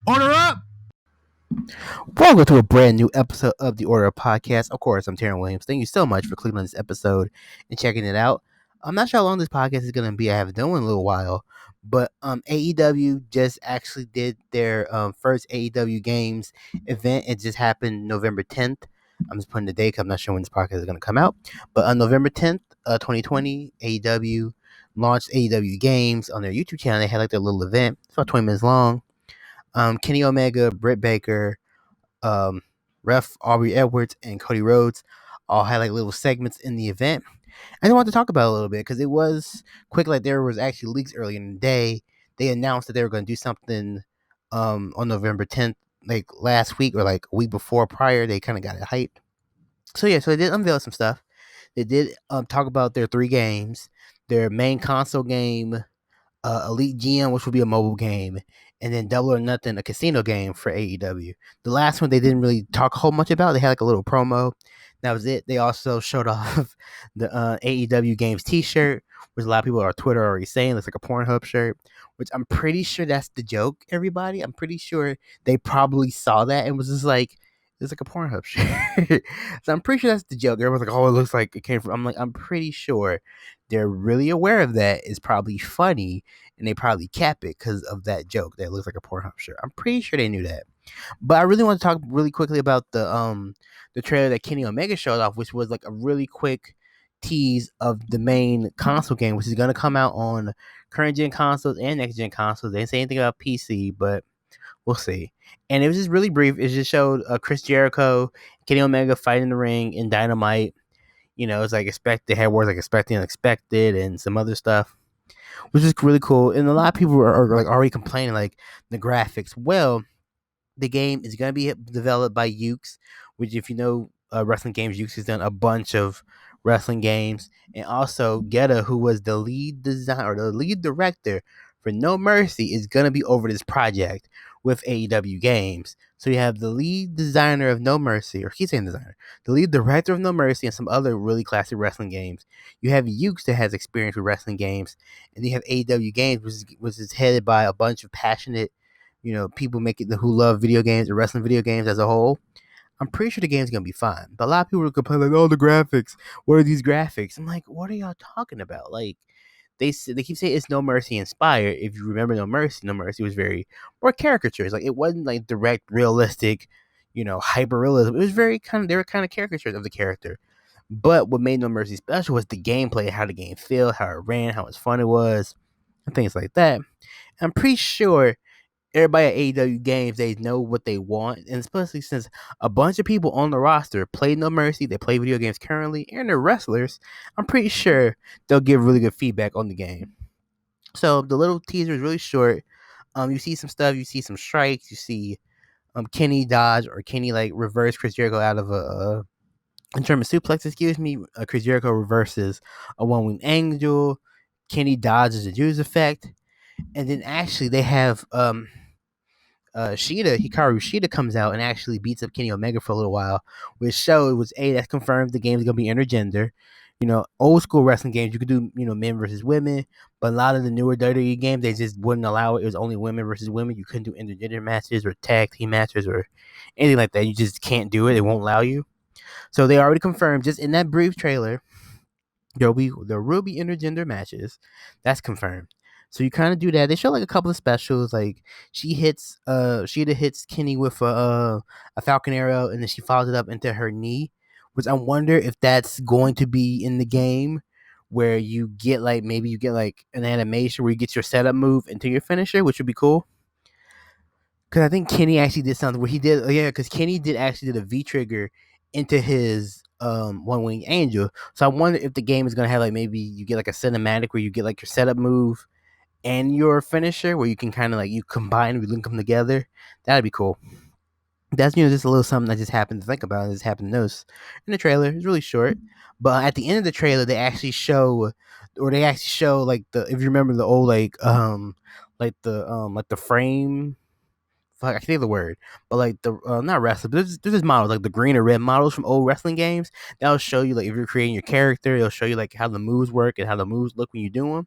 Order up! Welcome to a brand new episode of the Order Up Podcast. Of course, I'm Taryn Williams. Thank you so much for clicking on this episode and checking it out. I'm not sure how long this podcast is going to be. I haven't done one in a little while. But AEW just actually did their first AEW Games event. It just happened November 10th. I'm just putting the date because I'm not sure when this podcast is going to come out. But on November 10th, 2020, AEW launched AEW Games on their YouTube channel. They had like their little event. It's about 20 minutes long. Kenny Omega, Britt Baker, Ref Aubrey Edwards, and Cody Rhodes all had like little segments in the event. I just wanted to talk about it a little bit because it was quick. Like there was actually leaks earlier in the day. They announced that they were going to do something on November 10th, like last week or like a week before prior. They kind of got it hyped. So they did unveil some stuff. They did talk about their 3 games, their main console game, Elite GM, which will be a mobile game, and then Double or Nothing, a casino game for AEW. The last one they didn't really talk a whole much about. They had like a little promo. That was it. They also showed off the AEW Games T-shirt, which a lot of people on Twitter are already saying looks like a Pornhub shirt. Which I'm pretty sure that's the joke. Everybody, I'm pretty sure they probably saw that and was just like, it's like a Pornhub shirt. So I'm pretty sure that's the joke. Everyone's like, oh, it looks like it came from. I'm like, I'm pretty sure they're really aware of that. It's probably funny, and they probably cap it because of that joke that looks like a Pornhub shirt. I'm pretty sure they knew that. But I really want to talk really quickly about the trailer that Kenny Omega showed off, which was like a really quick tease of the main console game, which is going to come out on current gen consoles and next gen consoles. They didn't say anything about PC, but we'll see. And it was just really brief. It just showed Chris Jericho, Kenny Omega fighting in the ring in Dynamite. You know, it's like they had words like expecting unexpected and some other stuff, which is really cool. And a lot of people are like already complaining like the graphics. Well, the game is going to be developed by Ukes, which if you know wrestling games, Ukes has done a bunch of wrestling games, and also Geta, who was the lead designer or the lead director for No Mercy, is going to be over this project with AEW Games. So you have the lead designer of No Mercy, or he's saying designer, the lead director of No Mercy, and some other really classic wrestling games. You have Ukes that has experience with wrestling games, and you have AEW Games, which is headed by a bunch of passionate, people who love video games or wrestling video games as a whole. I'm pretty sure the game's gonna be fine. But a lot of people are complaining like, "Oh, the graphics. What are these graphics?" I'm like, "What are y'all talking about?" Like, they keep saying it's No Mercy inspired. If you remember No Mercy was very more caricatures. Like, it wasn't like direct, realistic, hyper realism. It was very they were kind of caricatures of the character. But what made No Mercy special was the gameplay, how the game felt, how it ran, how much fun it was, and things like that. I'm pretty sure everybody at AEW Games, they know what they want, and especially since a bunch of people on the roster play No Mercy, they play video games currently, and they're wrestlers, I'm pretty sure they'll give really good feedback on the game. So the little teaser is really short. You see some stuff, you see some strikes, you see Kenny dodge or Kenny like reverse Chris Jericho out of a German suplex. Excuse me. Chris Jericho reverses a one wing angel. Kenny dodges a Jews effect, and then actually they have Hikaru Shida comes out and actually beats up Kenny Omega for a little while, which showed was that's confirmed the game is gonna be intergender. Old school wrestling games you could do men versus women, but a lot of the newer WWE games they just wouldn't allow it. It was only women versus women. You couldn't do intergender matches or tag team matches or anything like that. You just can't do it. It won't allow you. So they already confirmed just in that brief trailer there will be intergender matches. That's confirmed. So you kind of do that. They show like a couple of specials. Like Sheeta hits Kenny with a Falcon Arrow, and then she follows it up into her knee. Which I wonder if that's going to be in the game, where you get like maybe you get like an animation where you get your setup move into your finisher, which would be cool. Because I think Kenny actually did something where he did, because Kenny did actually did a V trigger into his one wing angel. So I wonder if the game is gonna have like maybe you get like a cinematic where you get like your setup move and your finisher, where you can kind of like you combine, we link them together. That'd be cool. That's just a little something I just happened to think about. And just happened to notice in the trailer. It's really short, but at the end of the trailer, they actually show like if you remember the old like the frame. Fuck, I can't think of the word, but like the not wrestling, but there's just models like the green or red models from old wrestling games. That'll show you like if you're creating your character, it'll show you like how the moves work and how the moves look when you do them.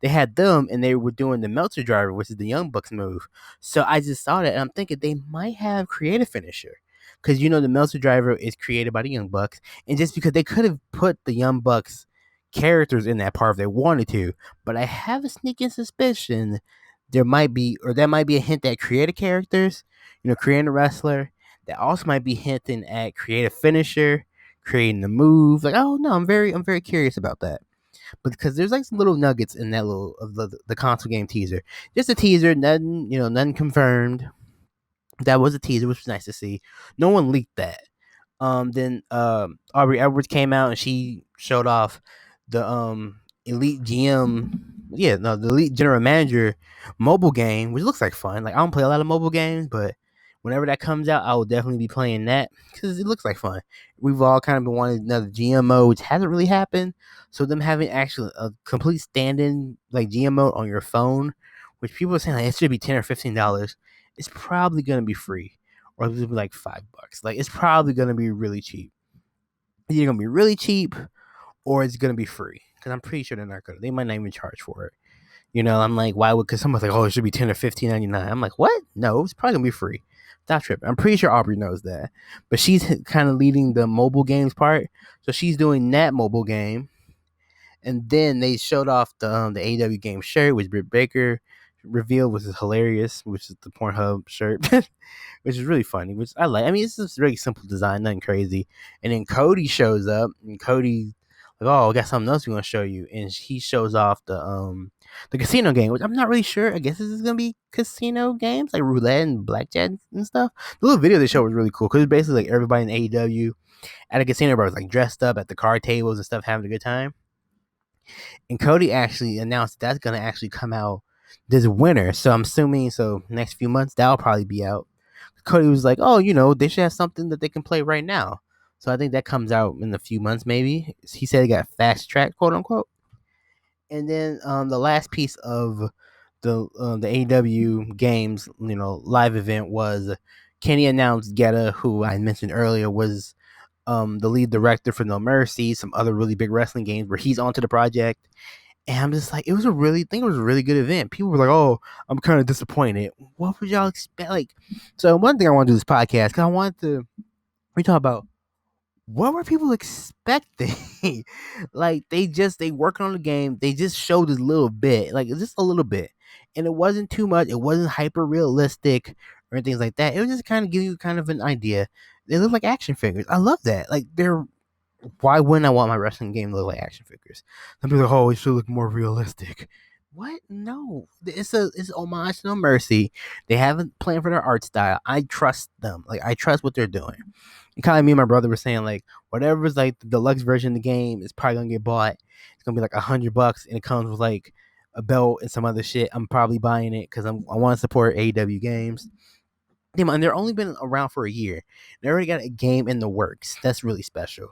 They had them, and they were doing the Meltzer Driver, which is the Young Bucks move. So I just saw that, and I'm thinking they might have creative finisher, because the Meltzer Driver is created by the Young Bucks, and just because they could have put the Young Bucks characters in that part if they wanted to, but I have a sneaking suspicion there might be, or that might be a hint at creative characters, creating a wrestler. That also might be hinting at creative finisher, creating the move. Like, oh no, I'm very curious about that. But because there's like some little nuggets in that little of the console game teaser, just a teaser, nothing confirmed. That was a teaser, which was nice to see. No one leaked that. Then Aubrey Edwards came out and she showed off the Elite GM, the Elite General Manager mobile game, which looks like fun. Like, I don't play a lot of mobile games, but whenever that comes out, I will definitely be playing that because it looks like fun. We've all kind of been wanting another GM mode, which hasn't really happened. So them having actually a complete stand-in like GM mode on your phone, which people are saying like it should be $10 or $15, it's probably gonna be free, or it'll be like $5. Like, it's probably gonna be really cheap. It's either gonna be really cheap or it's gonna be free. Because I'm pretty sure they're not gonna. They might not even charge for it. I'm like, why would? Because someone's like, oh, it should be $10 or $15.99. I'm like, what? No, it's probably gonna be free. Stop tripping. I'm pretty sure Aubrey knows that, but she's kind of leading the mobile games part, so she's doing that mobile game. And then they showed off the AEW Games shirt, which Britt Baker revealed, which is hilarious, which is the Pornhub shirt. Which is really funny, which I like. I mean, it's just very simple design, nothing crazy. And then Cody shows up, and Cody like, oh, I got something else we're gonna show you, and he shows off the casino game, which I'm not really sure. I guess this is gonna be casino games like roulette and blackjack and stuff. The little video they showed was really cool because it's basically like everybody in AEW at a casino bar was like dressed up at the card tables and stuff, having a good time. And Cody actually announced that's gonna actually come out this winter. So I'm assuming next few months that'll probably be out. Cody was like, oh, they should have something that they can play right now. So I think that comes out in a few months, maybe. He said it got fast track, quote unquote. And then the last piece of the AEW Games, live event was Kenny announced Guetta, who I mentioned earlier was the lead director for No Mercy, some other really big wrestling games where he's onto the project. And I'm just like, it was a really good event. People were like, oh, I'm kind of disappointed. What would y'all expect? Like, so one thing I want to do this podcast, because I want to, we talk about what were people expecting? Like, they working on the game. They just showed a little bit, like just a little bit. And it wasn't too much. It wasn't hyper realistic or things like that. It was just kind of giving you kind of an idea. They look like action figures. I love that. Like, why wouldn't I want my wrestling game to look like action figures? Some people are like, oh, it should look more realistic. What? No. It's homage to No Mercy. They haven't planned for their art style. I trust them. Like, I trust what they're doing. And kind of me and my brother were saying, like, whatever's like the deluxe version of the game is probably gonna get bought. It's gonna be like $100 and it comes with like a belt and some other shit. I'm probably buying it because I want to support AEW Games. And they're only been around for a year. They already got a game in the works. That's really special.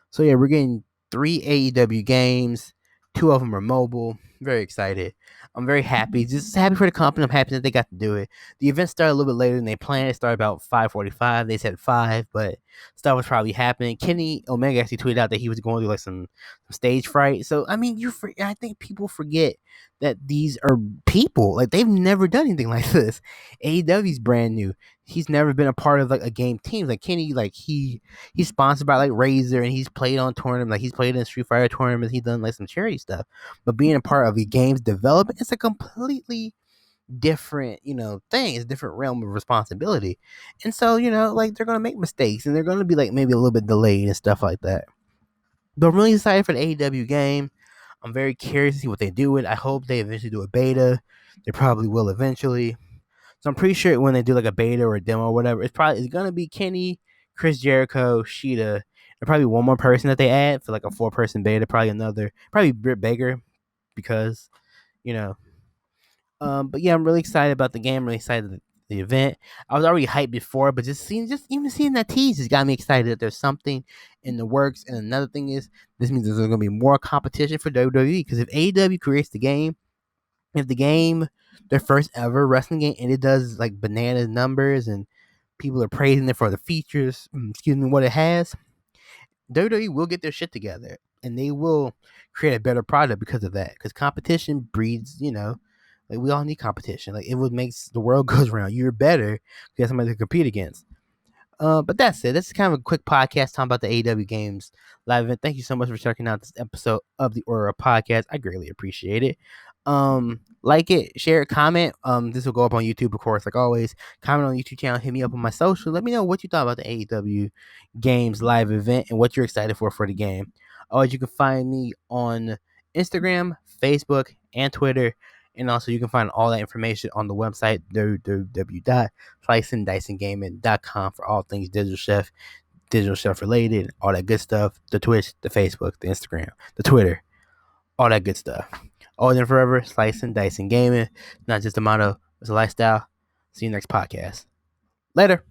So yeah, we're getting 3 AEW games. 2 of them are mobile. Very excited. I'm very happy. Just happy for the company. I'm happy that they got to do it. The event started a little bit later than they planned. It started about 5:45. They said 5, but stuff was probably happening. Kenny Omega actually tweeted out that he was going through like some stage fright. So I mean, I think people forget that these are people. Like, they've never done anything like this. AEW's brand new. He's never been a part of like a game team. Like, Kenny, like he's sponsored by like Razer, and he's played on tournaments. Like, he's played in Street Fighter tournaments. He's done like some charity stuff. But being a part of a game's development, it's a completely different, thing. It's a different realm of responsibility. And so, like, they're gonna make mistakes, and they're gonna be like maybe a little bit delayed and stuff like that. But I'm really excited for the AEW game. I'm very curious to see what they do with it. I hope they eventually do a beta. They probably will eventually. So I'm pretty sure when they do like a beta or a demo or whatever, it's gonna be Kenny, Chris Jericho, Sheeta, and probably one more person that they add for like a 4-person beta. Probably Britt Baker, because you know. But yeah, I'm really excited about the game. I'm really excited about the event. I was already hyped before, but even seeing that tease has got me excited that there's something in the works. And another thing is, this means there's going to be more competition for WWE, because if AEW creates the game, if the game, their first ever wrestling game, and it does like banana numbers, and people are praising it for the features, what it has, WWE will get their shit together. and they will create a better product because of that. Because competition breeds, like we all need competition. Like it would makes the world goes round. You're better if you have somebody to compete against. But that's it. This is kind of a quick podcast talking about the AEW Games live event. Thank you so much for checking out this episode of the Aura Podcast. I greatly appreciate it. Like it, share it, comment. This will go up on YouTube, of course, like always. Comment on the YouTube channel, hit me up on my social. Let me know what you thought about the AEW Games live event and what you're excited for the game. Always, you can find me on Instagram, Facebook, and Twitter. And also, you can find all that information on the website, www.SlicingDicingGaming.com for all things digital chef related, all that good stuff. The Twitch, the Facebook, the Instagram, the Twitter, all that good stuff. Always and forever, slicing, dicing, gaming. Not just a motto, it's a lifestyle. See you next podcast. Later.